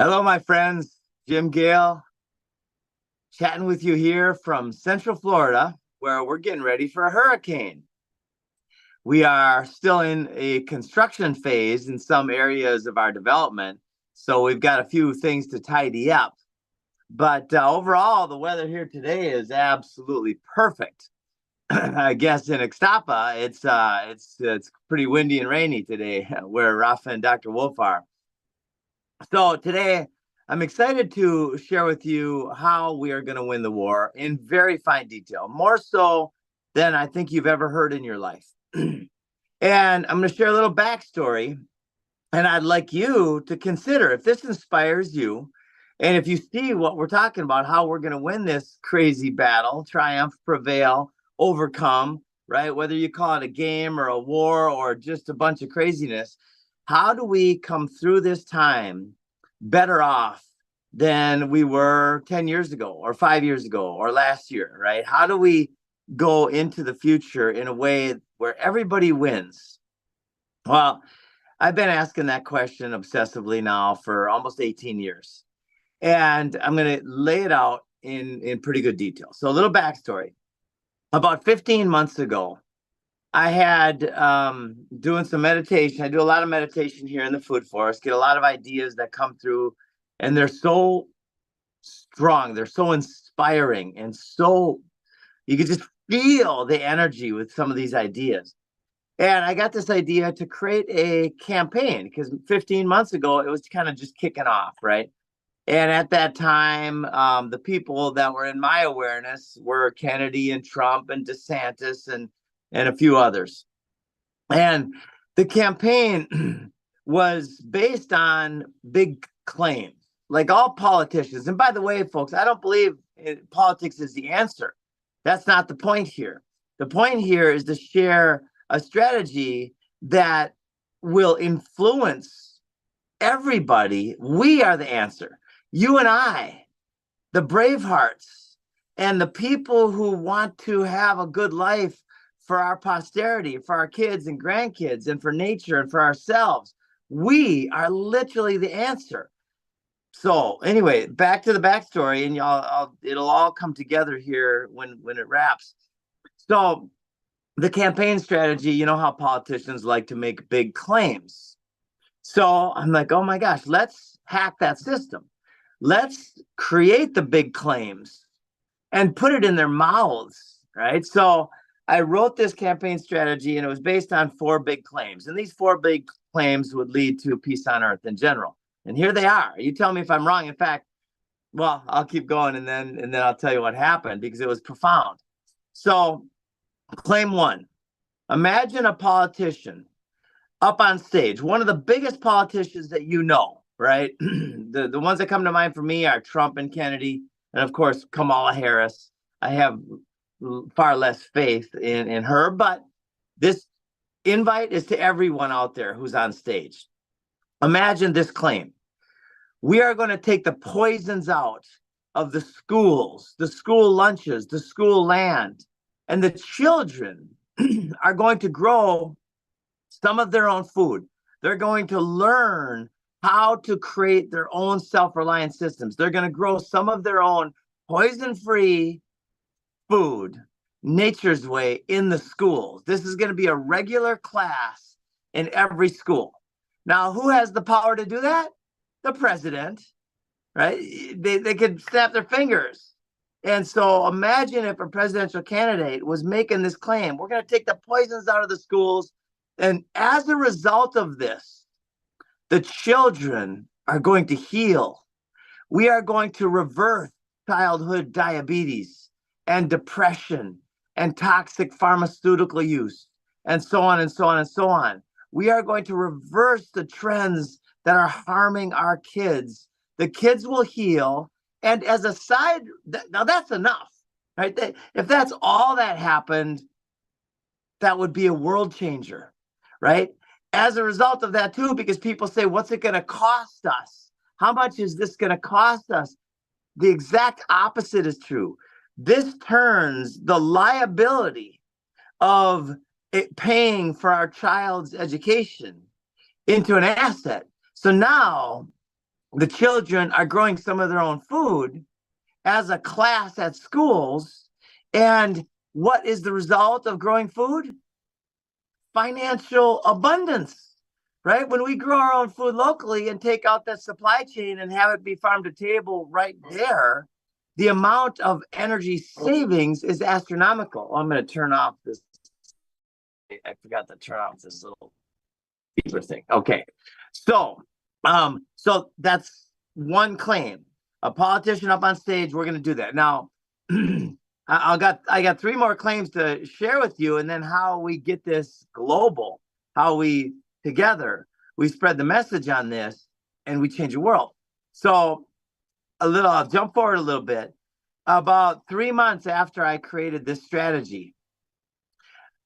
Hello, my friends. Jim Gale chatting with you here from Central Florida, where we're getting ready for a hurricane. We are still in a construction phase in some areas of our development, so we've got a few things to tidy up. But overall, the weather here today is absolutely perfect. I guess in Ixtapa, it's pretty windy and rainy today, where Rafa and Dr. Wolf are. So today, I'm excited to share with you how we are going to win the war in very fine detail, more so than I think you've ever heard in your life. And I'm going to share a little backstory. And I'd like you to consider if this inspires you, and if you see what we're talking about, how we're going to win this crazy battle, triumph, prevail, overcome, right? Whether you call it a game or a war or just a bunch of craziness, how do we come through this time better off than we were 10 years ago or 5 years ago or last year, right? How do we go into the future in a way where everybody wins? Well, I've been asking that question obsessively now for almost 18 years. And I'm going to lay it out in pretty good detail. So, a little backstory. About 15 months ago, I had doing some meditation. I do a lot of meditation here in the food forest, get a lot of ideas that come through, and they're so strong. They're so inspiring, and so you can just feel the energy with some of these ideas. And I got this idea to create a campaign because 15 months ago, it was kind of just kicking off, right? And at that time, the people that were in my awareness were Kennedy and Trump and DeSantis and a few others. And the campaign was based on big claims, like all politicians. And by the way, folks, I don't believe politics is the answer. That's not the point here. The point here is to share a strategy that will influence everybody. We are the answer. You and I, the Bravehearts, and the people who want to have a good life for our posterity, for our kids and grandkids, and for nature and for ourselves. We are literally the answer. So anyway, back to the backstory, and it'll all come together here when it wraps. So the campaign strategy, you know how politicians like to make big claims. So I'm like, oh my gosh, let's hack that system. Let's create the big claims and put it in their mouths, right? So I wrote this campaign strategy, and it was based on four big claims. And these four big claims would lead to peace on earth in general. And here they are. You tell me if I'm wrong. In fact, well, I'll keep going and then I'll tell you what happened because it was profound. So, claim one. Imagine a politician up on stage, one of the biggest politicians that you know, right? The ones that come to mind for me are Trump and Kennedy, and of course Kamala Harris. I have far less faith in her, but this invite is to everyone out there who's on stage. Imagine this claim. We are going to take the poisons out of the schools, the school lunches, the school land, and the children are going to grow some of their own food. They're going to learn how to create their own self-reliant systems. They're going to grow some of their own poison-free food, nature's way, in the schools. This is going to be a regular class in every school. Now, who has the power to do that? The president, right? They could snap their fingers. And so imagine if a presidential candidate was making this claim, we're going to take the poisons out of the schools. And as a result of this, the children are going to heal. We are going to reverse childhood diabetes and depression and toxic pharmaceutical use and so on and so on and so on. We are going to reverse the trends that are harming our kids. The kids will heal. And as a side, now that's enough, right? If that's all that happened, that would be a world changer, right? As a result of that too, because people say, what's it going to cost us? How much is this going to cost us? The exact opposite is true. This turns the liability of paying for our child's education into an asset. So now the children are growing some of their own food as a class at schools. And what is the result of growing food? Financial abundance, right? When we grow our own food locally and take out that supply chain and have it be farm to table right there, the amount of energy savings is astronomical. I'm going to turn off this. I forgot to turn off this little beeper thing. Okay. So that's one claim. A politician up on stage, we're going to do that. Now, I got three more claims to share with you, and then how we get this global, how we together we spread the message on this and we change the world. So I'll jump forward a little bit. About 3 months after I created this strategy,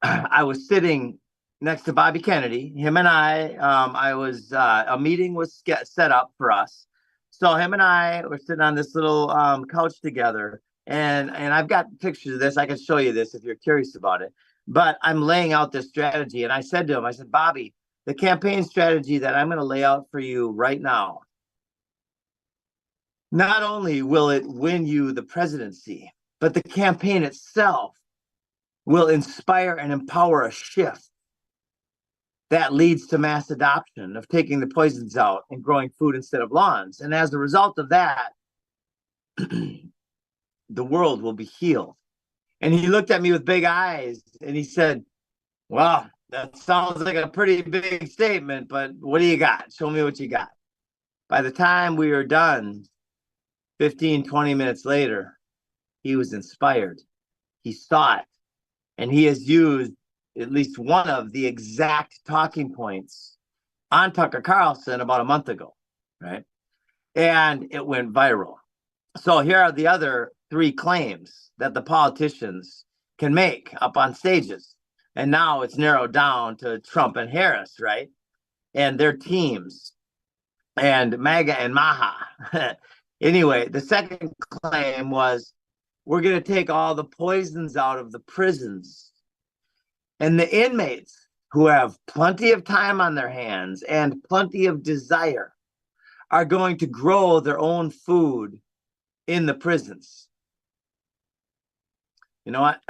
I was sitting next to Bobby Kennedy. Him and I was a meeting was set up for us. So him and I were sitting on this little couch together, and I've got pictures of this. I can show you this if you're curious about it. But I'm laying out this strategy, and I said to him, I said, Bobby, the campaign strategy that I'm going to lay out for you right now, not only will it win you the presidency, but the campaign itself will inspire and empower a shift that leads to mass adoption of taking the poisons out and growing food instead of lawns. And as a result of that, the world will be healed. And he looked at me with big eyes and he said, well, that sounds like a pretty big statement, but what do you got? Show me what you got. By the time we were done, 15, 20 minutes later, he was inspired. He saw it. And he has used at least one of the exact talking points on Tucker Carlson about a month ago, right? And it went viral. So here are the other three claims that the politicians can make up on stages. And now it's narrowed down to Trump and Harris, right? And their teams and MAGA and Maha. Anyway, the second claim was, we're going to take all the poisons out of the prisons. And the inmates who have plenty of time on their hands and plenty of desire are going to grow their own food in the prisons. You know what?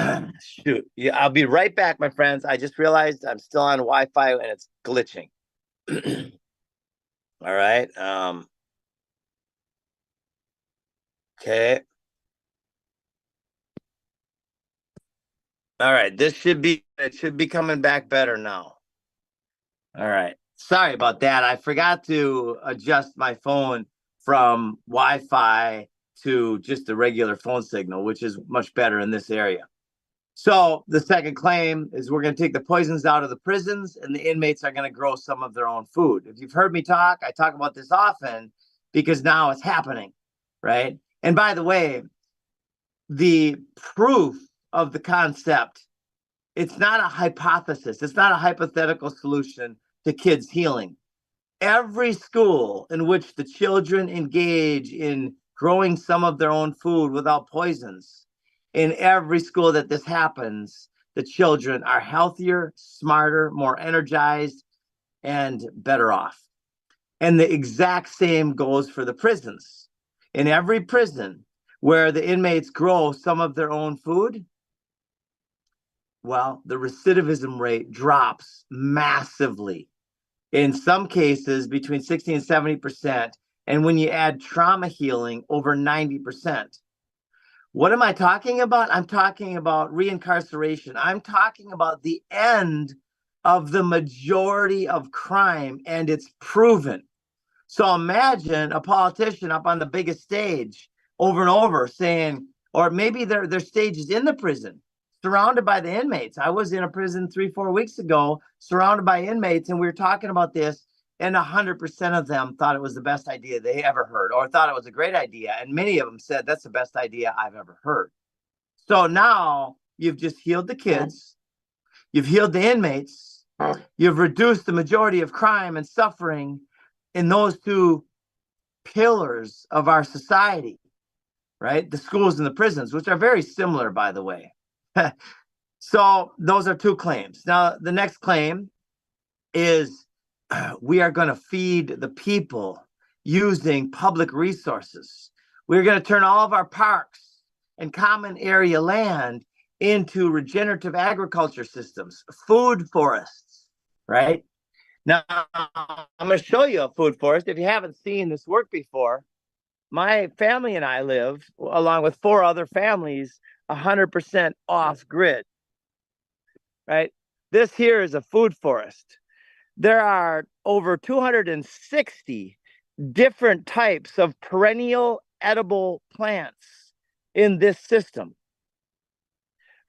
Shoot. Yeah, I'll be right back, my friends. I just realized I'm still on Wi-Fi and it's glitching. All right. Okay. All right. It should be coming back better now. All right. Sorry about that. I forgot to adjust my phone from Wi-Fi to just a regular phone signal, which is much better in this area. So the second claim is, we're going to take the poisons out of the prisons and the inmates are going to grow some of their own food. If you've heard me talk, I talk about this often because now it's happening, right? And by the way, the proof of the concept, it's not a hypothesis. It's not a hypothetical solution to kids healing. Every school in which the children engage in growing some of their own food without poisons, in every school that this happens, the children are healthier, smarter, more energized, and better off. And the exact same goes for the prisons. In every prison where the inmates grow some of their own food, well, the recidivism rate drops massively. In some cases, between 60 and 70%. And when you add trauma healing, over 90%. What am I talking about? I'm talking about reincarceration. I'm talking about the end of the majority of crime, and it's proven. So imagine a politician up on the biggest stage over and over saying, or maybe their stage is in the prison, surrounded by the inmates. I was in a prison 3-4 weeks ago, surrounded by inmates, and we were talking about this, and 100% of them thought it was the best idea they ever heard, or thought it was a great idea. And many of them said, that's the best idea I've ever heard. So now you've just healed the kids, you've healed the inmates, you've reduced the majority of crime and suffering in those two pillars of our society, right? The schools and the prisons, which are very similar, by the way. So those are two claims. Now, the next claim is, we are going to feed the people using public resources. We're going to turn all of our parks and common area land into regenerative agriculture systems, food forests, right? Now, I'm going to show you a food forest. If you haven't seen this work before, my family and I live, along with 4 other families, 100% off grid, right? This here is a food forest. There are over 260 different types of perennial edible plants in this system,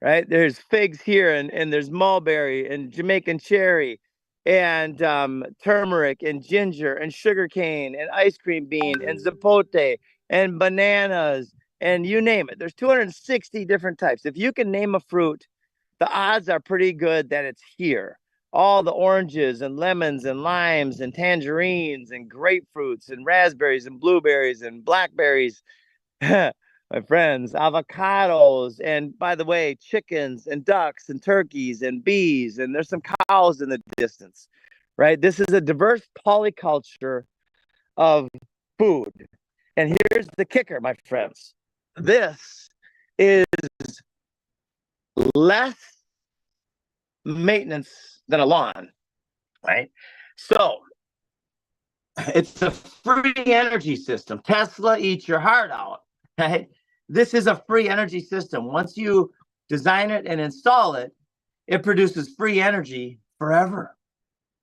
right? There's figs here, and there's mulberry and Jamaican cherry and turmeric and ginger and sugarcane and ice cream bean and zapote and bananas and you name it. There's 260 different types. If you can name a fruit, the odds are pretty good that it's here. All the oranges and lemons and limes and tangerines and grapefruits and raspberries and blueberries and blackberries. My friends, avocados, and by the way, chickens and ducks and turkeys and bees, and there's some cows in the distance, right? This is a diverse polyculture of food. And here's the kicker, my friends. This is less maintenance than a lawn, right? So it's a free energy system. Tesla eats your heart out, right? This is a free energy system. Once you design it and install it, it produces free energy forever,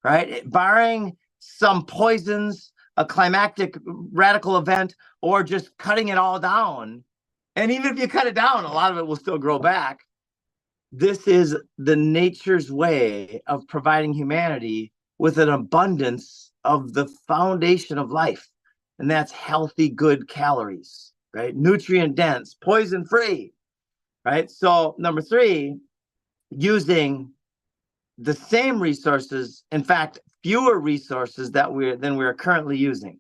right? Barring some poisons, a climactic radical event, or just cutting it all down. And even if you cut it down, a lot of it will still grow back. This is the nature's way of providing humanity with an abundance of the foundation of life. And that's healthy, good calories, right? Nutrient dense, poison free, right? So number 3, using the same resources, in fact, fewer resources than we're currently using.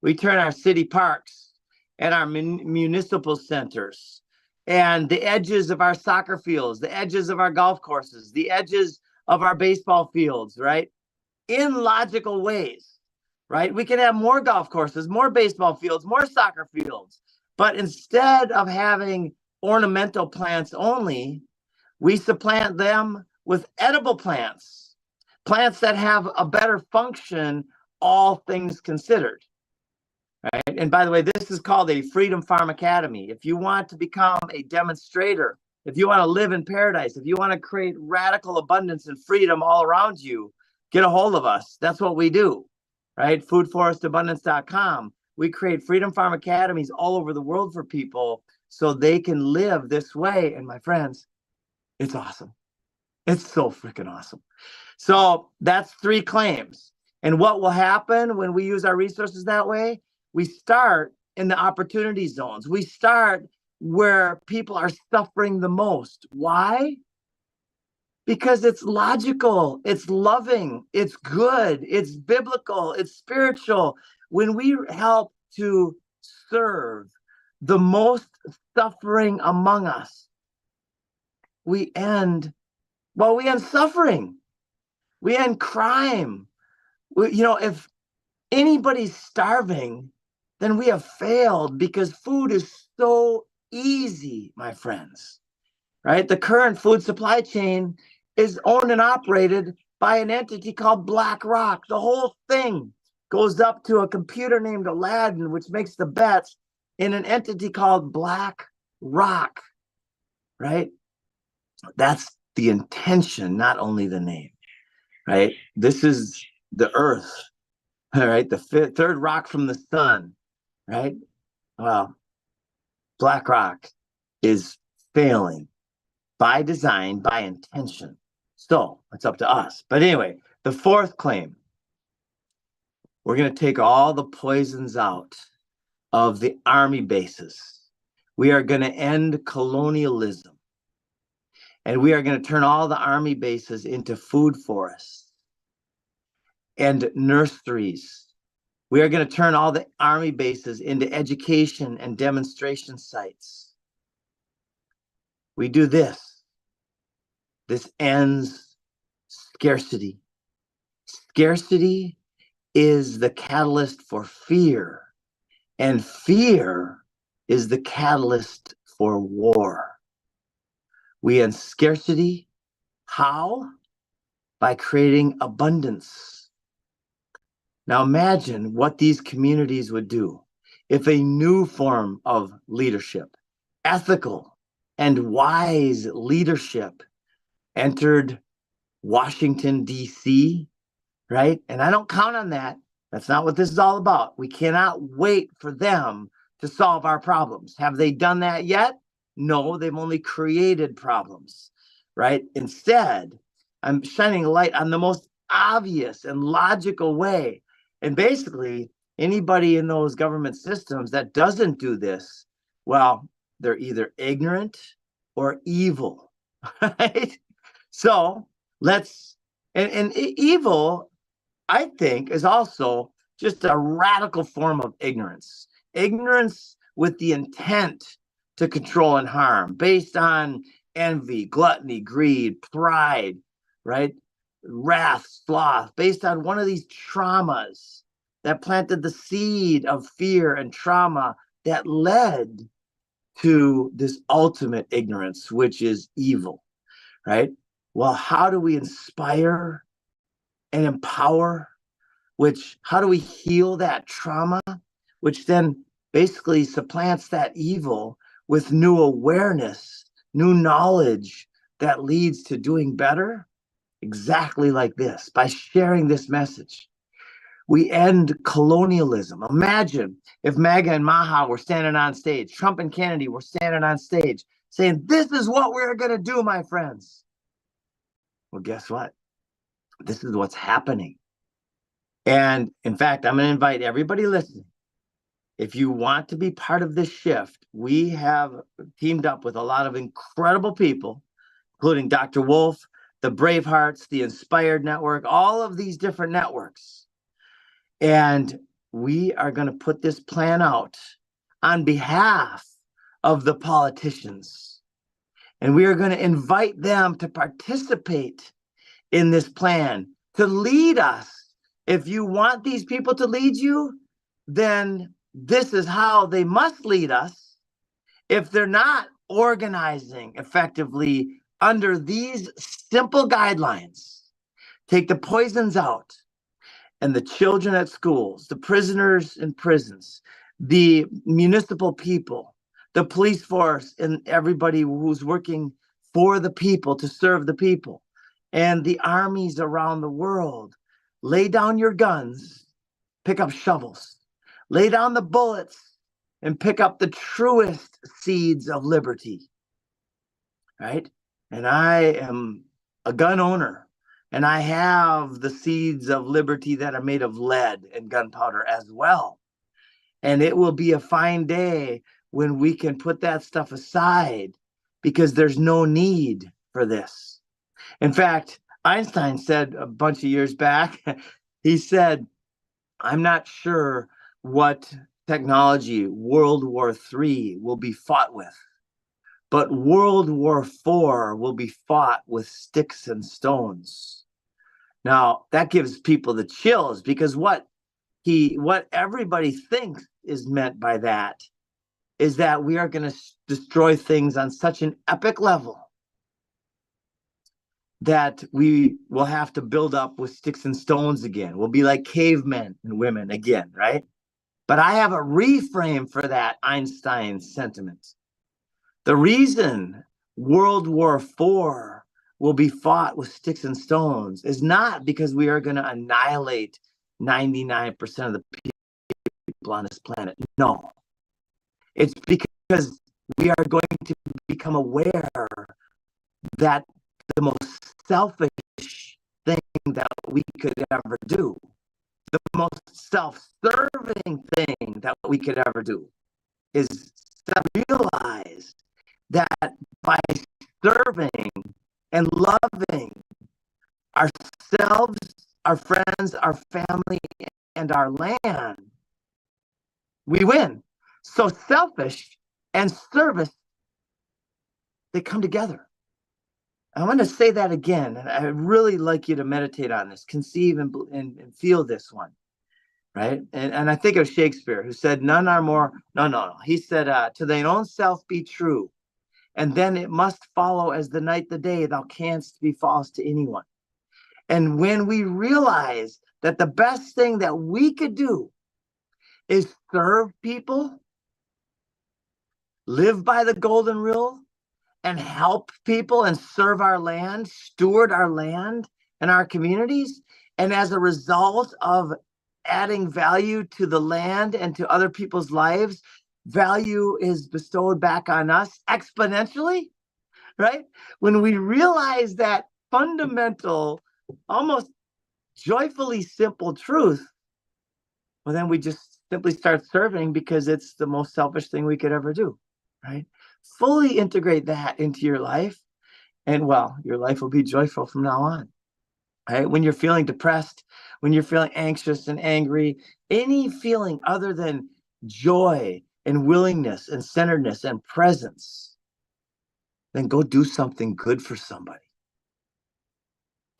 We turn our city parks and our municipal centers and the edges of our soccer fields, the edges of our golf courses, the edges of our baseball fields, right? In logical ways, right? We can have more golf courses, more baseball fields, more soccer fields. But instead of having ornamental plants only, we supplant them with edible plants, plants that have a better function, all things considered. Right? And by the way, this is called a Freedom Farm Academy. If you want to become a demonstrator, if you want to live in paradise, if you want to create radical abundance and freedom all around you, get a hold of us. That's what we do, right? foodforestabundance.com. We create Freedom Farm Academies all over the world for people so they can live this way. And my friends, it's awesome. It's so freaking awesome. So that's 3 claims. And what will happen when we use our resources that way? We start in the opportunity zones. We start where people are suffering the most. Why? Because it's logical, it's loving, it's good, it's biblical, it's spiritual. When we help to serve the most suffering among us, we end suffering. We end crime. If anybody's starving, then we have failed because food is so easy, my friends, right? The current food supply chain is owned and operated by an entity called BlackRock. The whole thing goes up to a computer named Aladdin, which makes the bets in an entity called BlackRock, right? That's the intention, not only the name, right? This is the earth, all right? The third rock from the sun, right? Well, BlackRock is failing by design, by intention. So it's up to us. But anyway, the 4th claim, we're going to take all the poisons out of the army bases. We are going to end colonialism. And we are going to turn all the army bases into food forests and nurseries. We are going to turn all the army bases into education and demonstration sites. We do this. This ends scarcity. Scarcity is the catalyst for fear, and fear is the catalyst for war. We end scarcity. How? By creating abundance. Now imagine what these communities would do if a new form of leadership, ethical and wise leadership, entered Washington, D.C., right? And I don't count on that. That's not what this is all about. We cannot wait for them to solve our problems. Have they done that yet? No, they've only created problems, right? Instead, I'm shining a light on the most obvious and logical way. And basically, anybody in those government systems that doesn't do this, well, they're either ignorant or evil, right? So and evil, I think, is also just a radical form of ignorance. Ignorance with the intent to control and harm based on envy, gluttony, greed, pride, right? Wrath, sloth, based on one of these traumas that planted the seed of fear and trauma that led to this ultimate ignorance, which is evil, right? Well, how do we inspire and empower? How do we heal that trauma, which then basically supplants that evil with new awareness, new knowledge that leads to doing better? Exactly like this, by sharing this message. We end colonialism. Imagine if MAGA and Maha were standing on stage, Trump and Kennedy were standing on stage saying, this is what we're going to do, my friends. Well, guess what? This is what's happening. And in fact, I'm going to invite everybody listening. If you want to be part of this shift, we have teamed up with a lot of incredible people, including Dr. Wolf, the Bravehearts, the Inspired Network, all of these different networks. And we are going to put this plan out on behalf of the politicians. And we are going to invite them to participate in this plan, to lead us. If you want these people to lead you, then this is how they must lead us. If they're not organizing effectively under these simple guidelines, take the poisons out, and the children at schools, the prisoners in prisons, the municipal people, the police force, and everybody who's working for the people to serve the people, and the armies around the world. Lay down your guns, pick up shovels, lay down the bullets, and pick up the truest seeds of liberty, right? And I am a gun owner, and I have the seeds of liberty that are made of lead and gunpowder as well. And it will be a fine day when we can put that stuff aside, because there's no need for this. In fact, Einstein said a bunch of years back, he said, I'm not sure what technology World War III will be fought with, but World War IV will be fought with sticks and stones. Now, that gives people the chills, because what everybody thinks is meant by that is that we are going to destroy things on such an epic level that we will have to build up with sticks and stones again. We'll be like cavemen and women again, right? But I have a reframe for that Einstein sentiment. The reason World War IV will be fought with sticks and stones is not because we are going to annihilate 99% of the people on this planet. No. It's because we are going to become aware that the most selfish thing that we could ever do, the most self-serving thing that we could ever do, is to realize that by serving and loving ourselves, our friends, our family, and our land, we win. So selfish and service, they come together. I'm going to say that again, and I really like you to meditate on this, conceive and feel this one. right? And I think of Shakespeare, who said, none are more, no. He said, to thine own self be true, and then it must follow as the night the day, thou canst be false to anyone. And when we realize that the best thing that we could do is serve people, live by the golden rule, and help people and serve our land, steward our land and our communities. And as a result of adding value to the land and to other people's lives, value is bestowed back on us exponentially, right? When we realize that fundamental, almost joyfully simple truth, well, then we just simply start serving because it's the most selfish thing we could ever do, right? Fully integrate that into your life, and well, your life will be joyful from now on, right? When you're feeling depressed, when you're feeling anxious and angry, any feeling other than joy and willingness and centeredness and presence, then go do something good for somebody.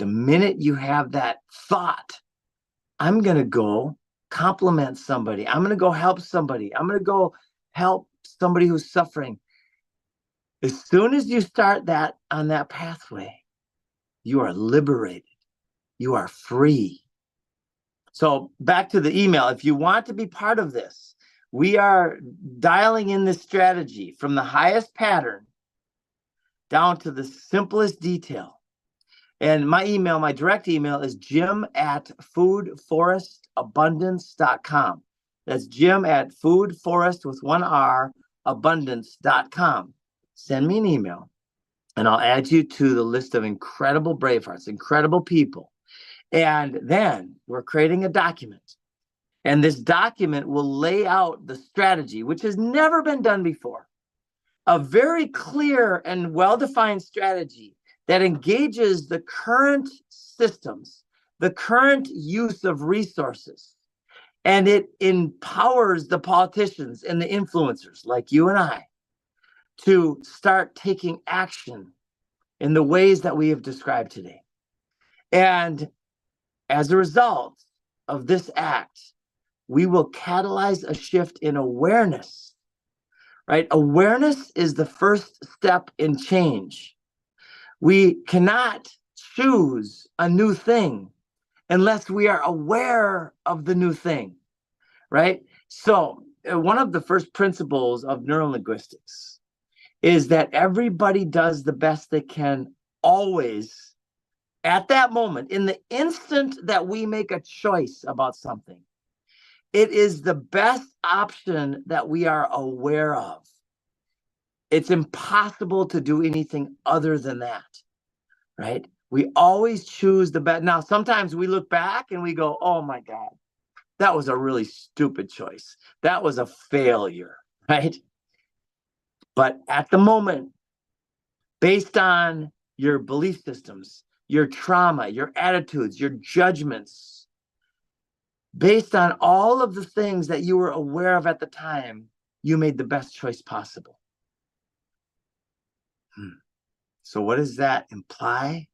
The minute you have that thought, I'm going to go compliment somebody, I'm going to go help somebody, I'm going to go help somebody who's suffering. As soon as you start that on that pathway, you are liberated. You are free. So back to the email. If you want to be part of this, we are dialing in this strategy from the highest pattern down to the simplest detail. And my email, my direct email is jim@foodforestabundance.com. That's jim@foodforest with one R, abundance.com. Send me an email and I'll add you to the list of incredible bravehearts, incredible people. And then we're creating a document. And this document will lay out the strategy, which has never been done before. A very clear and well-defined strategy that engages the current systems, the current use of resources, and it empowers the politicians and the influencers like you and I to start taking action in the ways that we have described today. And as a result of this act, we will catalyze a shift in awareness, right? Awareness is the first step in change. We cannot choose a new thing unless we are aware of the new thing, right? So one of the first principles of neurolinguistics is that everybody does the best they can always at that moment, in the instant that we make a choice about something. It is the best option that we are aware of. It's impossible to do anything other than that, right? We always choose the best. Now, sometimes we look back and we go, oh my God, that was a really stupid choice. That was a failure, right? But at the moment, based on your belief systems, your trauma, your attitudes, your judgments, based on all of the things that you were aware of at the time, you made the best choice possible. So what does that imply?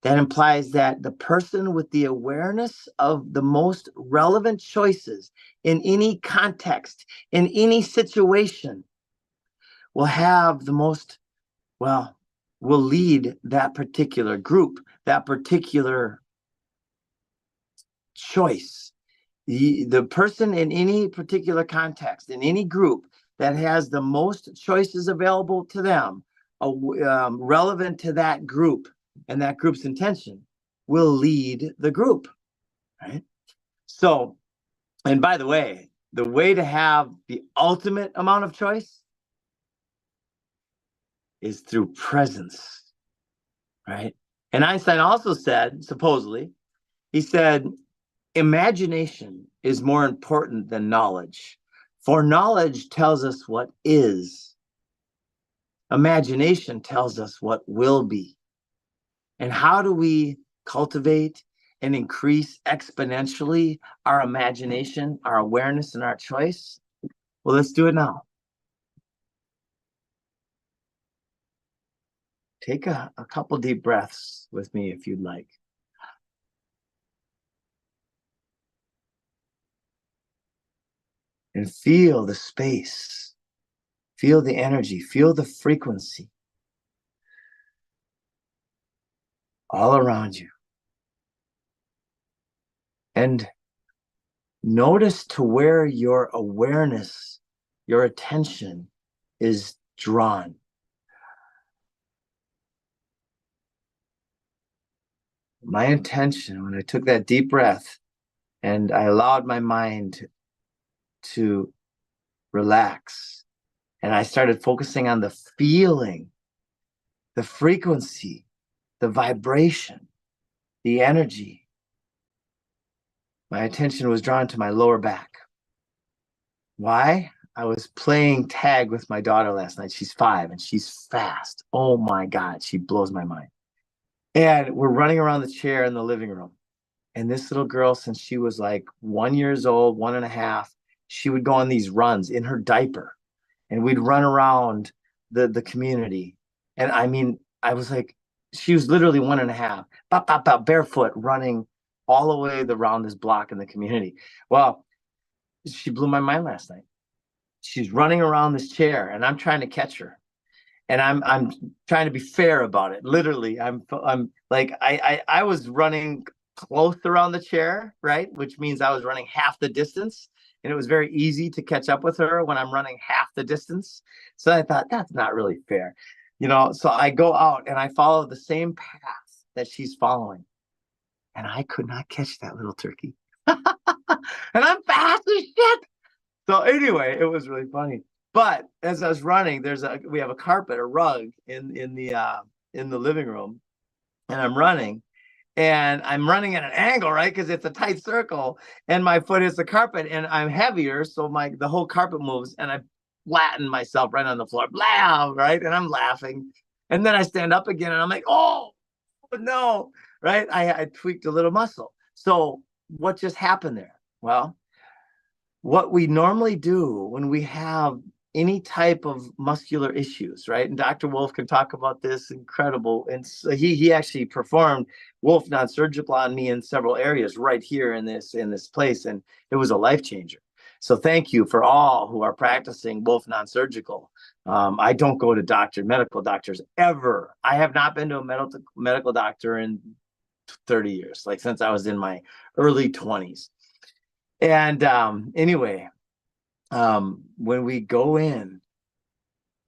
That implies that the person with the awareness of the most relevant choices in any context, in any situation, will have the most, well, will lead that particular group, that particular choice. The person in any particular context, in any group that has the most choices available to them, relevant to that group and that group's intention, will lead the group, right? So, and by the way to have the ultimate amount of choice is through presence, right? And Einstein also said, supposedly, he said, imagination is more important than knowledge, for knowledge tells us what is. Imagination tells us what will be. And how do we cultivate and increase exponentially our imagination, our awareness, and our choice? Well, let's do it now. Take a couple deep breaths with me if you'd like. and feel the space, feel the energy, feel the frequency all around you. And notice to where your awareness, your attention is drawn. My intention, when I took that deep breath and I allowed my mind to relax, and I started focusing on the feeling, the frequency, the vibration, the energy, my attention was drawn to my lower back. Why? I was playing tag with my daughter last night. She's 5 and she's fast. Oh my God, she blows my mind. And we're running around the chair in the living room. And this little girl, since she was like 1 year old, 1.5, she would go on these runs in her diaper. And we'd run around the community. And I mean, I was like, she was literally 1.5, bop, bop, bop, barefoot, running all the way around this block in the community. Well, she blew my mind last night. She's running around this chair, and I'm trying to catch her. And I'm trying to be fair about it. Literally, I'm like I was running close around the chair, right? Which means I was running half the distance. And it was very easy to catch up with her when I'm running half the distance. So I thought, that's not really fair. So I go out and I follow the same path that she's following. And I could not catch that little turkey. And I'm fast as shit. So anyway, it was really funny. But as I was running, we have a carpet, a rug in the living room, and I'm running at an angle, right? Because it's a tight circle, and my foot hits the carpet, and I'm heavier, so the whole carpet moves, and I flatten myself right on the floor, blah, right? And I'm laughing, and then I stand up again, and I'm like, oh no, right? I tweaked a little muscle. So what just happened there? Well, what we normally do when we have any type of muscular issues, right? And Dr. Wolf can talk about this, incredible. And so he actually performed Wolf non-surgical on me in several areas right here in this place. And it was a life changer. So thank you for all who are practicing Wolf non-surgical. I don't go to medical doctors ever. I have not been to a medical doctor in 30 years, like since I was in my early 20s. And anyway, when we go in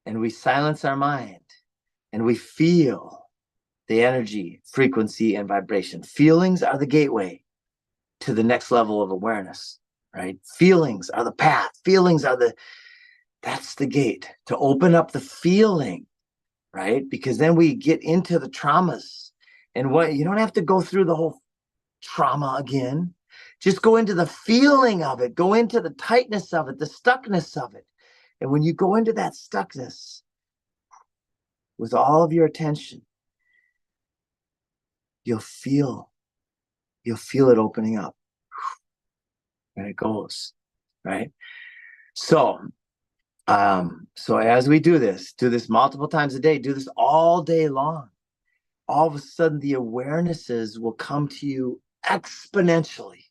and we silence our mind and we feel the energy, frequency, and vibration, feelings are the gateway to the next level of awareness, right? Feelings are the path. That's the gate to open up the feeling, right? Because then we get into the traumas, and you don't have to go through the whole trauma again. Just go into the feeling of it, go into the tightness of it, the stuckness of it. And when you go into that stuckness with all of your attention, you'll feel it opening up. And it goes, right? So as we do this multiple times a day, do this all day long, all of a sudden the awarenesses will come to you exponentially,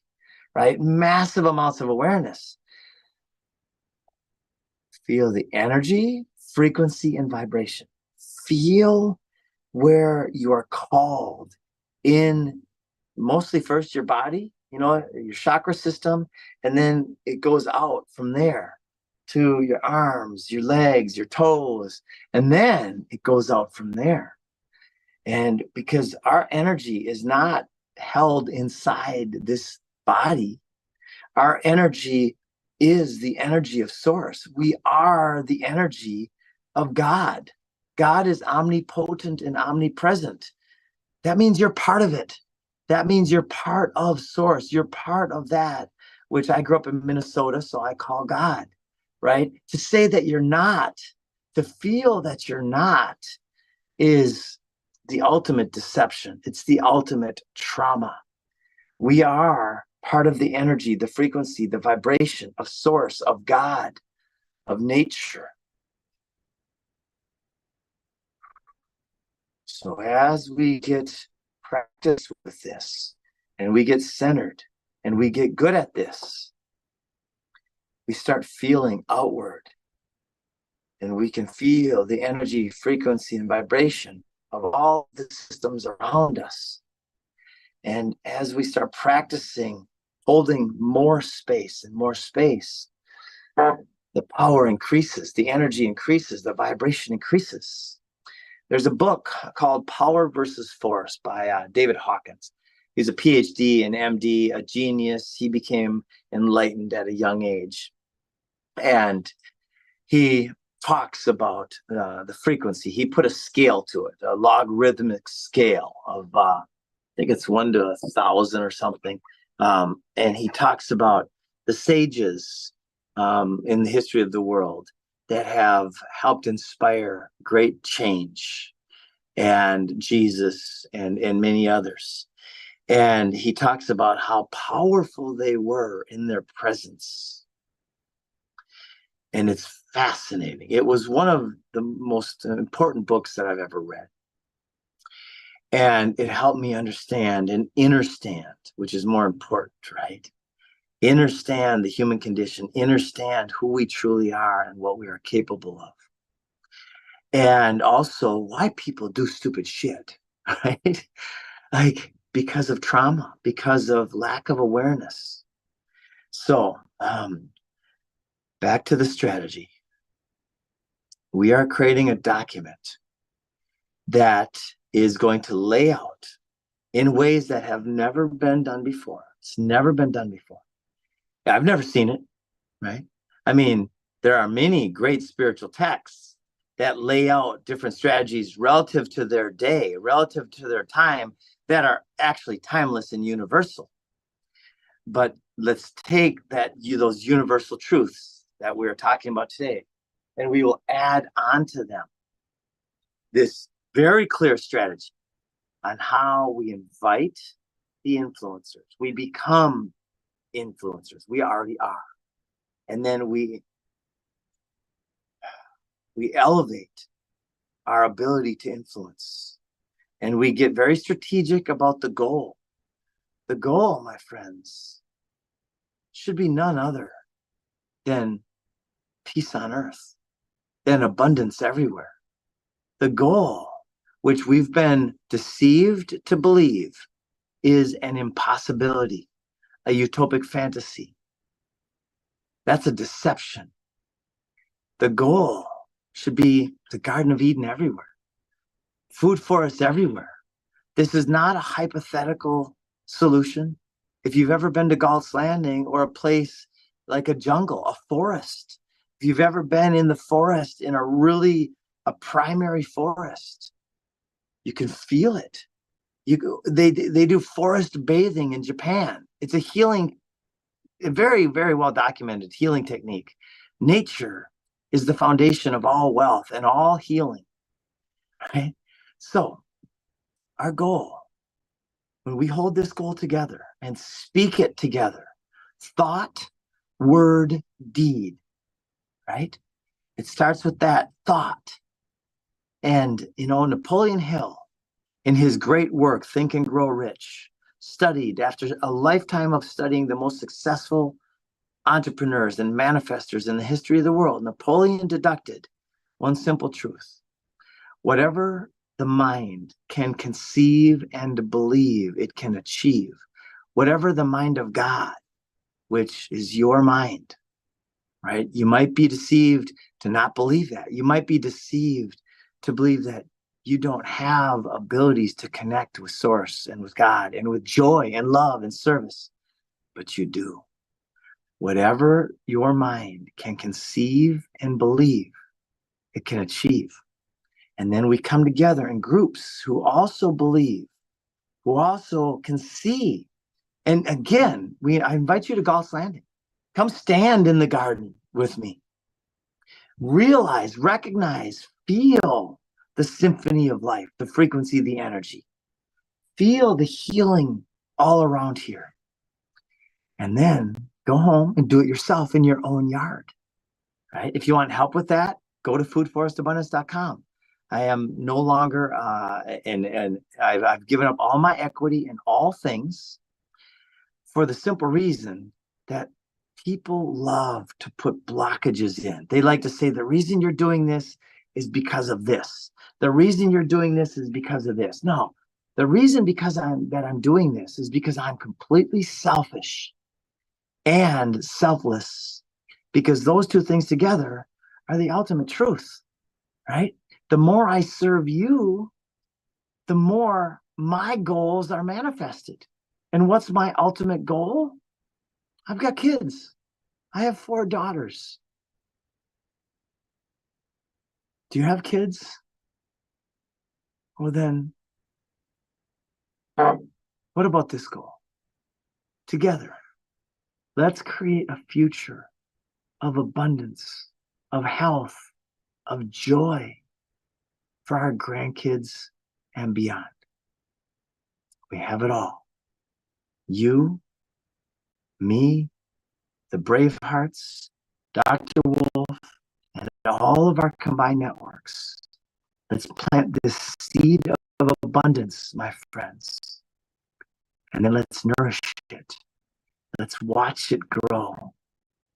right? Massive amounts of awareness. Feel the energy, frequency, and vibration. Feel where you are called in, mostly first your body, your chakra system, and then it goes out from there to your arms, your legs, your toes, and then it goes out from there. And because our energy is not held inside this body, our energy is the energy of source. We are the energy of God. God is omnipotent and omnipresent. That means you're part of it. That means you're part of source. You're part of that, which I grew up in Minnesota, so I call God, right? To say that you're not, to feel that you're not, is the ultimate deception. It's the ultimate trauma. We are part of the energy, the frequency, the vibration of source, of God, of nature. So as we get practice with this, and we get centered, and we get good at this, we start feeling outward, and we can feel the energy, frequency, and vibration of all the systems around us. And as we start practicing holding more space and more space, the power increases, the energy increases, the vibration increases. There's a book called Power versus Force by David Hawkins. He's a PhD, an MD, a genius. He became enlightened at a young age. And he talks about the frequency. He put a scale to it, a logarithmic scale of, I think it's 1 to 1,000 or something. And he talks about the sages in the history of the world that have helped inspire great change, and Jesus and many others. And he talks about how powerful they were in their presence. And it's fascinating. It was one of the most important books that I've ever read. And it helped me understand and understand, which is more important, right? Understand the human condition, understand who we truly are and what we are capable of. And also why people do stupid shit, right? Like because of trauma, because of lack of awareness. So back to the strategy. We are creating a document that is going to lay out in ways that have never been done before. It's never been done before. I've never seen it, right? I mean, there are many great spiritual texts that lay out different strategies relative to their day, relative to their time, that are actually timeless and universal. But let's take those universal truths that we're talking about today, and we will add onto them this very clear strategy on how we invite the influencers. We become influencers. We already are. And then we elevate our ability to influence. And we get very strategic about the goal. The goal, my friends, should be none other than peace on earth, than abundance everywhere. The goal, which we've been deceived to believe, is an impossibility, a utopic fantasy. That's a deception. The goal should be the Garden of Eden everywhere, food forests everywhere. This is not a hypothetical solution. If you've ever been to Galt's Landing or a place like a jungle, a forest, if you've ever been in the forest, in a primary forest, you can feel it. They do forest bathing in Japan. It's a healing, a very, very well documented healing technique. Nature is the foundation of all wealth and all healing, right? So our goal, when we hold this goal together and speak it together, thought, word, deed, right? It starts with that thought. And, Napoleon Hill, in his great work, Think and Grow Rich, studied, after a lifetime of studying the most successful entrepreneurs and manifestors in the history of the world, Napoleon deducted one simple truth. Whatever the mind can conceive and believe, it can achieve. Whatever the mind of God, which is your mind, right? You might be deceived to not believe that. You might be deceived to believe that you don't have abilities to connect with Source and with God and with joy and love and service, but you do. Whatever your mind can conceive and believe, it can achieve. And then we come together in groups who also believe, who also can see. And again, I invite you to Galt's Landing. Come stand in the garden with me. Realize, recognize, feel the symphony of life, the frequency, the energy. Feel the healing all around here. And then go home and do it yourself in your own yard, right? If you want help with that, go to foodforestabundance.com. I am no longer, and I've given up all my equity in all things for the simple reason that People love to put blockages in. They like to say the reason you're doing this is because of this. The reason you're doing this is because of this. No, the reason I'm doing this is because I'm completely selfish and selfless, because those two things together are the ultimate truth, right? The more I serve you, the more my goals are manifested. And what's my ultimate goal? I've got kids. I have 4 daughters. Do you have kids? Well, then, what about this goal? Together, let's create a future of abundance, of health, of joy for our grandkids and beyond. We have it all. You, me, the Bravehearts, Dr. Wolf, and all of our combined networks. Let's plant this seed of abundance, my friends. And then let's nourish it. Let's watch it grow.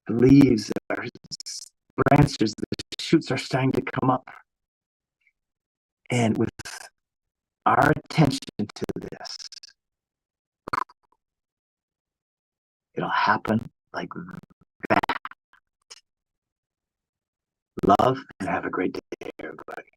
The leaves, our branches, the shoots are starting to come up. And with our attention to this, it'll happen like that. Love and have a great day, everybody.